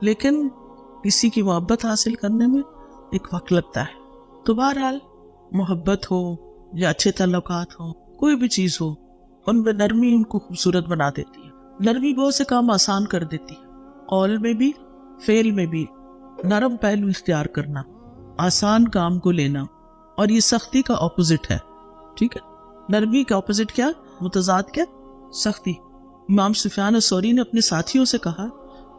لیکن کسی کی محبت حاصل کرنے میں ایک وقت لگتا ہے۔ تو بہرحال محبت ہو یا اچھے تعلقات ہوں، کوئی بھی چیز ہو، ان میں نرمی ان کو خوبصورت بنا دیتی ہے۔ نرمی بہت سے کام آسان کر دیتی ہے، قول میں بھی فعل میں بھی نرم پہلو اختیار کرنا، آسان کام کو لینا، اور یہ سختی کا اپوزٹ ہے، ٹھیک ہے۔ نرمی کا اپوزٹ کیا، متضاد کیا، سختی۔ امام سفیان ثوری نے اپنے ساتھیوں سے کہا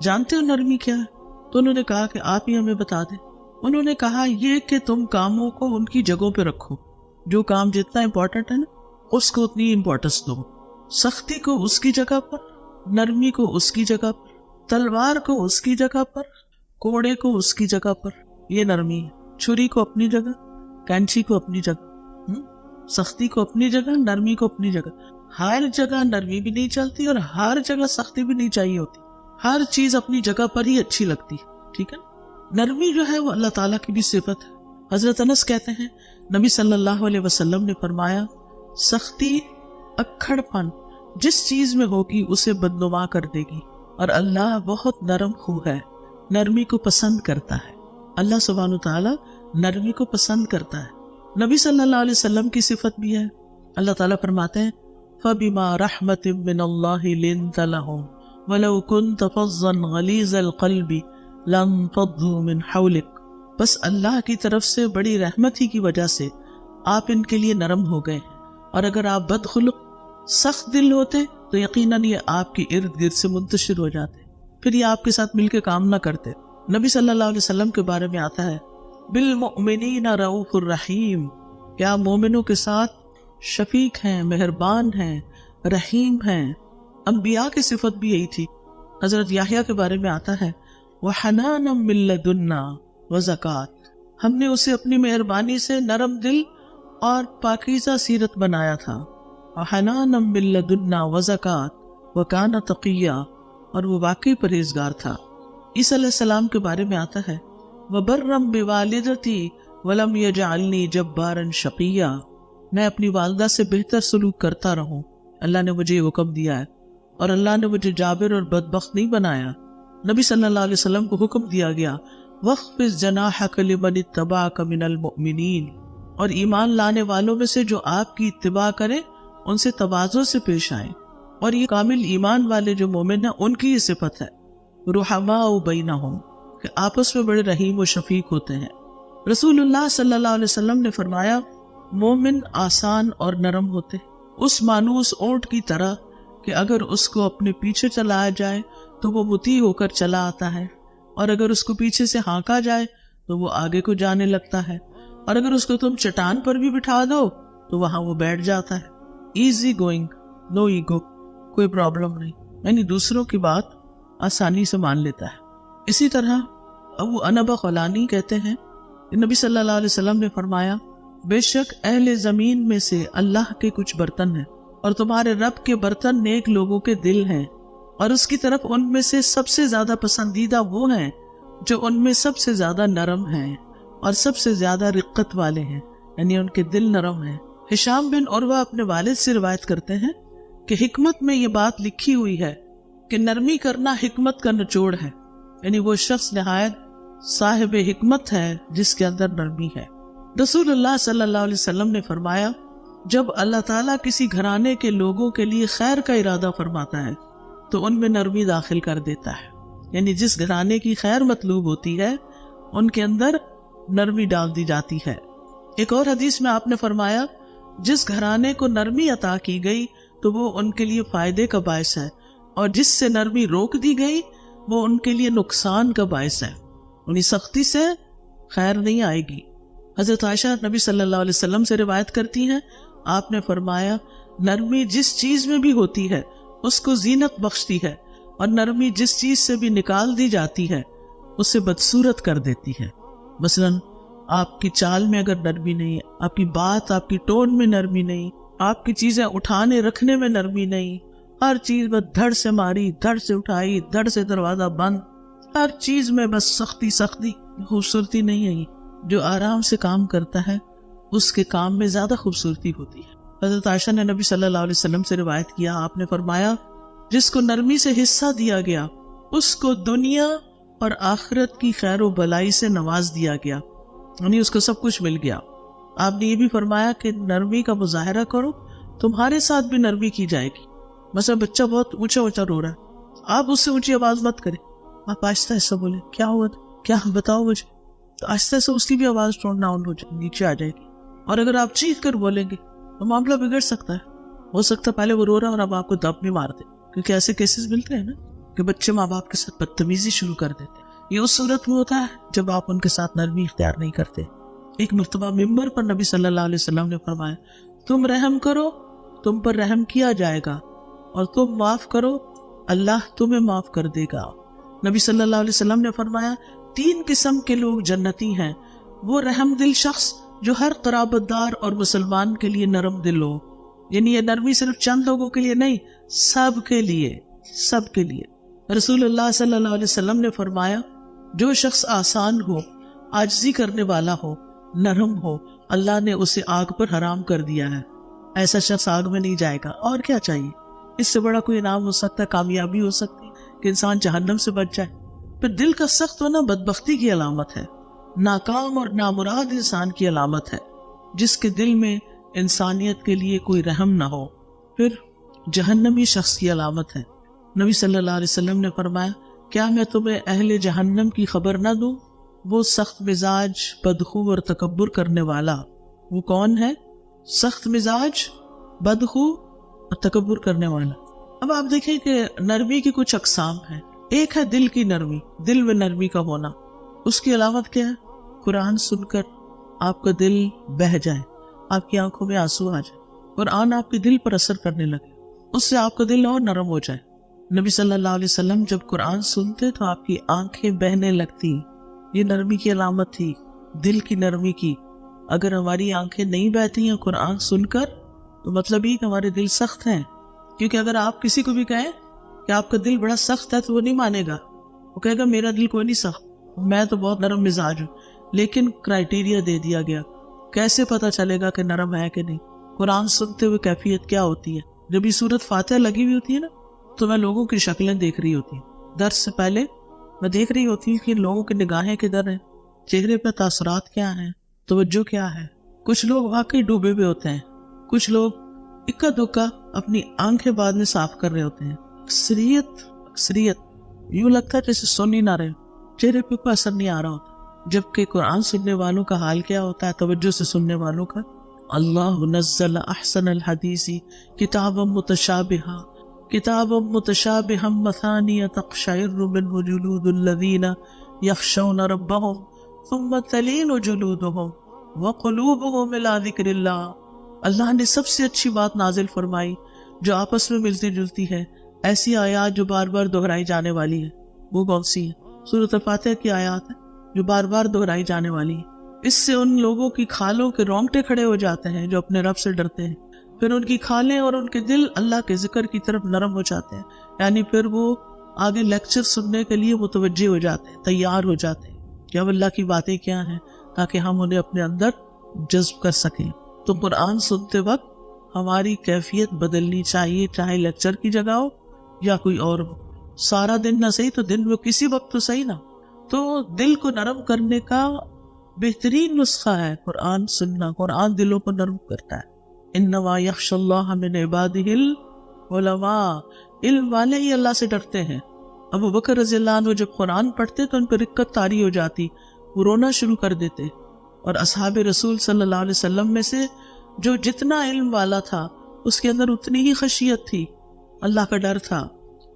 جانتے ہو نرمی کیا ہے؟ تو انہوں نے کہا کہ آپ ہی ہمیں بتا دیں۔ انہوں نے کہا یہ کہ تم کاموں کو ان کی جگہوں پہ رکھو، جو کام جتنا امپورٹنٹ ہے نا اس کو اتنی امپورٹنس دو، سختی کو اس کی جگہ پر، نرمی کو اس کی جگہ پر، تلوار کو اس کی جگہ پر، کوڑے کو اس کی جگہ پر، یہ نرمی ہے۔ چھری کو اپنی جگہ، کینچی کو اپنی جگہ، سختی کو اپنی جگہ، نرمی کو اپنی جگہ۔ ہر جگہ نرمی بھی نہیں چلتی اور ہر جگہ سختی بھی نہیں چاہیے ہوتی، ہر چیز اپنی جگہ پر ہی اچھی لگتی، ٹھیک ہے۔ نرمی جو ہے وہ اللہ تعالیٰ کی بھی صفت ہے۔ حضرت انس کہتے ہیں نبی صلی اللہ علیہ وسلم نے فرمایا سختی اکھڑ پن جس چیز میں ہوگی اسے بدنما کر دے گی، اور اللہ بہت نرم خو ہے، نرمی کو پسند کرتا ہے۔ اللہ سبحانہ وتعالیٰ نرمی کو پسند کرتا ہے۔ نبی صلی اللہ علیہ وسلم کی صفت بھی ہے، اللہ تعالیٰ فرماتے ہیں فَبِمَا رَحْمَةٍ مِّنَ اللَّهِ لِنْتَ لَهُمْ وَلَوْ كُنْتَ فَظًّا غَلِيظَ الْقَلْبِ لَانفَضُّوا مِنْ حَوْلِكَ، بس اللہ کی طرف سے بڑی رحمت ہی کی وجہ سے آپ ان کے لیے نرم ہو گئے ہیں، اور اگر آپ بدخلق سخت دل ہوتے تو یقیناً یہ آپ کے ارد گرد سے منتشر ہو جاتے، پھر یہ آپ کے ساتھ مل کے کام نہ کرتے۔ نبی صلی اللہ علیہ وسلم کے بارے میں آتا ہے بالمؤمنین رؤوف الرحیم، کیا مومنوں کے ساتھ شفیق ہیں، مہربان ہیں، رحیم ہیں۔ انبیاء کی صفت بھی یہی تھی۔ حضرت یحییٰ کے بارے میں آتا ہے وَحَنَانًا مِن لَدُنَّا وَزَكَاةً، ہم نے اسے اپنی مہربانی سے نرم دل اور پاکیزہ سیرت بنایا تھا۔ وَحَنَانًا مِن لَدُنَّا وَزَكَاةً وَكَانَ تَقِيًّا، اور وہ واقعی پرہیزگار تھا۔ عیسیٰ علیہ السلام کے بارے میں آتا ہے وَبَرًّا بِوَالِدَتِي وَلَمْ يَجْعَلْنِي جَبَّارًا شَقِيًّا، میں اپنی والدہ سے بہتر سلوک کرتا رہوں، اللہ نے مجھے یہ حکم دیا ہے، اور اللہ نے مجھے جابر اور بدبخت نہیں بنایا۔ نبی صلی اللہ علیہ وسلم کو حکم دیا گیا وَاخْفِضْ جَنَاحَكَ لِمَنِ اتَّبَعَكَ مِنَ الْمُؤْمِنِينَ، اور ایمان لانے والوں میں سے جو آپ کی اتباع کریں ان سے تواضع سے پیش آئیں، اور یہ کامل ایمان والے جو مومن ہیں ان کی یہ صفت ہے رحماء بینہم، کہ آپس میں بڑے رحیم و شفیق ہوتے ہیں۔ رسول اللہ صلی اللہ علیہ وسلم نے فرمایا مومن آسان اور نرم ہوتے، اس مانوس اونٹ کی طرح کہ اگر اس کو اپنے پیچھے چلایا جائے تو وہ مطیع ہو کر چلا آتا ہے، اور اگر اس کو پیچھے سے ہانکا جائے تو وہ آگے کو جانے لگتا ہے، اور اگر اس کو تم چٹان پر بھی بٹھا دو تو وہاں وہ بیٹھ جاتا ہے۔ ایزی گوئنگ، نو ایگو، کوئی پرابلم نہیں، یعنی دوسروں کی بات آسانی سے مان لیتا ہے۔ اسی طرح ابو انبا خولانی کہتے ہیں کہ نبی صلی اللہ علیہ وسلم نے فرمایا بے شک اہل زمین میں سے اللہ کے کچھ برتن ہیں، اور تمہارے رب کے برتن نیک لوگوں کے دل ہیں، اور اس کی طرف ان میں سے سب سے زیادہ پسندیدہ وہ ہیں جو ان میں سب سے زیادہ نرم ہیں اور سب سے زیادہ رقت والے ہیں، یعنی ان کے دل نرم ہیں۔ ہشام بن عروہ اپنے والد سے روایت کرتے ہیں کہ حکمت میں یہ بات لکھی ہوئی ہے کہ نرمی کرنا حکمت کا نچوڑ ہے، یعنی وہ شخص نہایت صاحب حکمت ہے جس کے اندر نرمی ہے۔ رسول اللہ صلی اللہ علیہ وسلم نے فرمایا جب اللہ تعالیٰ کسی گھرانے کے لوگوں کے لیے خیر کا ارادہ فرماتا ہے تو ان میں نرمی داخل کر دیتا ہے، یعنی جس گھرانے کی خیر مطلوب ہوتی ہے ان کے اندر نرمی ڈال دی جاتی ہے۔ ایک اور حدیث میں آپ نے فرمایا جس گھرانے کو نرمی عطا کی گئی تو وہ ان کے لیے فائدے کا باعث ہے، اور جس سے نرمی روک دی گئی وہ ان کے لیے نقصان کا باعث ہے، یعنی سختی سے خیر نہیں آئے گی۔ حضرت عائشہ نبی صلی اللہ علیہ وسلم سے روایت کرتی ہیں آپ نے فرمایا نرمی جس چیز میں بھی ہوتی ہے اس کو زینت بخشتی ہے، اور نرمی جس چیز سے بھی نکال دی جاتی ہے اسے بدصورت کر دیتی ہے۔ مثلاً آپ کی چال میں اگر نرمی نہیں، آپ کی بات، آپ کی ٹون میں نرمی نہیں، آپ کی چیزیں اٹھانے رکھنے میں نرمی نہیں، ہر چیز بس دھڑ سے ماری، دھڑ سے اٹھائی، دھڑ سے دروازہ بند، ہر چیز میں بس سختی سختی، خوبصورتی نہیں ہے۔ جو آرام سے کام کرتا ہے اس کے کام میں زیادہ خوبصورتی ہوتی ہے۔ حضرت عائشہ نے نبی صلی اللہ علیہ وسلم سے روایت کیا آپ نے فرمایا جس کو نرمی سے حصہ دیا گیا اس کو دنیا اور آخرت کی خیر و بلائی سے نواز دیا گیا، یعنی اس کو سب کچھ مل گیا۔ آپ نے یہ بھی فرمایا کہ نرمی کا مظاہرہ کرو، تمہارے ساتھ بھی نرمی کی جائے گی۔ مثلا بچہ بہت اونچا اونچا رو رہا ہے، آپ اس سے اونچی آواز مت کریں، آپ آہستہ آہستہ بولیں کیا ہوا تھا، کیا بتاؤ مجھے، تو آہستہ سے اس کی بھی آواز ٹون ڈاؤن ہو جائے، نیچے آ جائے گی۔ اور اگر آپ چیخ کر بولیں گے تو معاملہ بگڑ سکتا ہے، ہو سکتا ہے پہلے وہ رو رہا ہے اور اب آپ کو دب بھی مار دے، کیونکہ ایسے کیسز ملتے ہیں نا کہ بچے ماں باپ کے ساتھ بدتمیزی شروع کر دیتے ہیں۔ یہ اس صورت میں ہوتا ہے جب آپ ان کے ساتھ نرمی اختیار نہیں کرتے۔ ایک مرتبہ ممبر پر نبی صلی اللہ علیہ وسلم نے فرمایا، تم رحم کرو تم پر رحم کیا جائے گا، اور تم معاف کرو اللہ تمہیں معاف کر دے گا۔ نبی صلی اللہ علیہ وسلم نے فرمایا، 3 قسم کے لوگ جنتی ہیں، وہ رحم دل شخص جو ہر قرابت دار اور مسلمان کے لیے نرم دل ہو، یعنی یہ نرمی صرف چند لوگوں کے لیے نہیں، سب کے لیے، سب کے لیے۔ رسول اللہ صلی اللہ علیہ وسلم نے فرمایا، جو شخص آسان ہو، عاجزی کرنے والا ہو، نرم ہو، اللہ نے اسے آگ پر حرام کر دیا ہے، ایسا شخص آگ میں نہیں جائے گا۔ اور کیا چاہیے، اس سے بڑا کوئی انعام ہو سکتا ہے، کامیابی ہو سکتی ہے کہ انسان جہنم سے بچ جائے۔ پھر دل کا سخت ہونا بدبختی کی علامت ہے، ناکام اور نامراد انسان کی علامت ہے، جس کے دل میں انسانیت کے لیے کوئی رحم نہ ہو، پھر جہنمی شخص کی علامت ہے۔ نبی صلی اللہ علیہ وسلم نے فرمایا، کیا میں تمہیں اہل جہنم کی خبر نہ دوں؟ وہ سخت مزاج، بدخو اور تکبر کرنے والا۔ وہ کون ہے؟ سخت مزاج، بدخو اور تکبر کرنے والا۔ اب آپ دیکھیں کہ نرمی کی کچھ اقسام ہیں۔ ایک ہے دل کی نرمی، دل میں نرمی کا ہونا۔ اس کی علامت کیا ہے؟ قرآن سن کر آپ کا دل بہہ جائے، آپ کی آنکھوں میں آنسو آ جائے، قرآن آپ کے دل پر اثر کرنے لگے، اس سے آپ کا دل اور نرم ہو جائے۔ نبی صلی اللہ علیہ وسلم جب قرآن سنتے تو آپ کی آنکھیں بہنے لگتی، یہ نرمی کی علامت تھی، دل کی نرمی کی۔ اگر ہماری آنکھیں نہیں بہتی ہیں قرآن سن کر تو مطلب یہ کہ ہمارے دل سخت ہیں، کیونکہ اگر آپ کسی کو بھی کہیں کہ آپ کا دل بڑا سخت ہے تو وہ نہیں مانے گا، وہ کہے گا میرا دل کوئی نہیں سخت، میں تو بہت نرم مزاج ہوں۔ لیکن کرائیٹیریا دے دیا گیا، کیسے پتا چلے گا کہ نرم ہے کہ نہیں؟ قرآن سنتے ہوئے کیفیت کیا ہوتی ہے؟ جب یہ سورت فاتحہ لگی ہوئی ہوتی ہے نا تو میں لوگوں کی شکلیں دیکھ رہی ہوتی ہوں، درس سے پہلے میں دیکھ رہی ہوتی ہوں کہ لوگوں کی نگاہیں کدھر ہیں، چہرے پہ تاثرات کیا ہیں، توجہ کیا ہے۔ کچھ لوگ واقعی ڈوبے ہوئے ہوتے ہیں، کچھ لوگ اکا دکا اپنی آنکھیں بعد میں صاف کر رہے ہوتے ہیں۔ اکثریت یوں لگتا ہے جیسے سن ہی نہ رہے، چہرے پہ کوئی اثر نہیں آ رہا ہوتا، جبکہ قرآن سننے والوں کا حال کیا ہوتا ہے، توجہ سے سننے والوں کا۔ اللہ نزل احسن الحدیث کتابا متشابہا مثانی تقشعر منہ جلود الذین یخشون ربهم ثم تلین جلودهم وقلوبهم الی ذکر اللہ۔ اللہ نے سب سے اچھی بات نازل فرمائی جو آپس میں ملتی جلتی ہے، ایسی آیات جو بار بار دہرائی جانے والی ہے۔ وہ کون سی ہے؟ سورۃ فاتحہ کی آیات ہے جو بار بار دہرائی جانے والی ہے۔ اس سے ان لوگوں کی کھالوں کے رونگٹے کھڑے ہو جاتے ہیں جو اپنے رب سے ڈرتے ہیں، پھر ان کی کھالیں اور ان کے دل اللہ کے ذکر کی طرف نرم ہو جاتے ہیں، یعنی پھر وہ آگے لیکچر سننے کے لیے متوجہ ہو جاتے ہیں، تیار ہو جاتے ہیں کہ اب اللہ کی باتیں کیا ہیں، تاکہ ہم انہیں اپنے اندر جذب کر سکیں۔ تو قرآن سنتے وقت ہماری کیفیت بدلنی چاہیے، چاہے لیکچر کی جگہ ہو یا کوئی اور ہو۔ سارا دن نہ صحیح تو دن میں کسی وقت تو صحیح نہ۔ تو دل کو نرم کرنے کا بہترین نسخہ ہے قرآن سننا۔ قرآن دلوں کو نرم کرتا ہے۔ انما یخشی اللہ من عبادہ العلماء، علم والے ہی اللہ سے ڈرتے ہیں۔ ابو بکر رضی اللہ عنہ جب قرآن پڑھتے تو ان پر رقت طاری ہو جاتی، وہ رونا شروع کر دیتے۔ اور اصحاب رسول صلی اللہ علیہ وسلم میں سے جو جتنا علم والا تھا اس کے اندر اتنی ہی خشیت تھی، اللہ کا ڈر تھا۔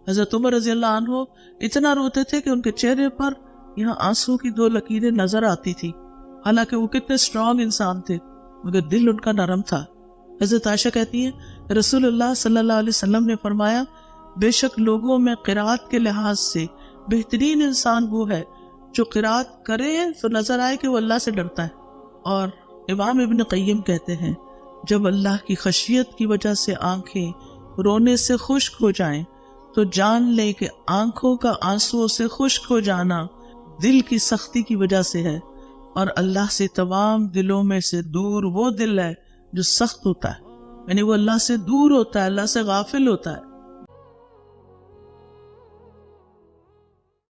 حضرت عمر رضی اللہ عنہ اتنا روتے تھے کہ ان کے چہرے پر یہاں آنسو کی 2 لکیریں نظر آتی تھی، حالانکہ وہ کتنے اسٹرانگ انسان تھے، مگر دل ان کا نرم تھا۔ حضرت عائشہ کہتی ہیں رسول اللہ صلی اللہ علیہ وسلم نے فرمایا، بے شک لوگوں میں قرات کے لحاظ سے بہترین انسان وہ ہے جو قرات کرے تو نظر آئے کہ وہ اللہ سے ڈرتا ہے۔ اور امام ابن قیم کہتے ہیں جب اللہ کی خشیت کی وجہ سے آنکھیں رونے سے خشک ہو جائیں تو جان لے کہ آنکھوں کا آنسو سے خشک ہو جانا دل کی سختی کی وجہ سے ہے، اور اللہ سے تمام دلوں میں سے دور وہ دل ہے جو سخت ہوتا ہے، یعنی وہ اللہ سے دور ہوتا ہے، اللہ سے غافل ہوتا ہے۔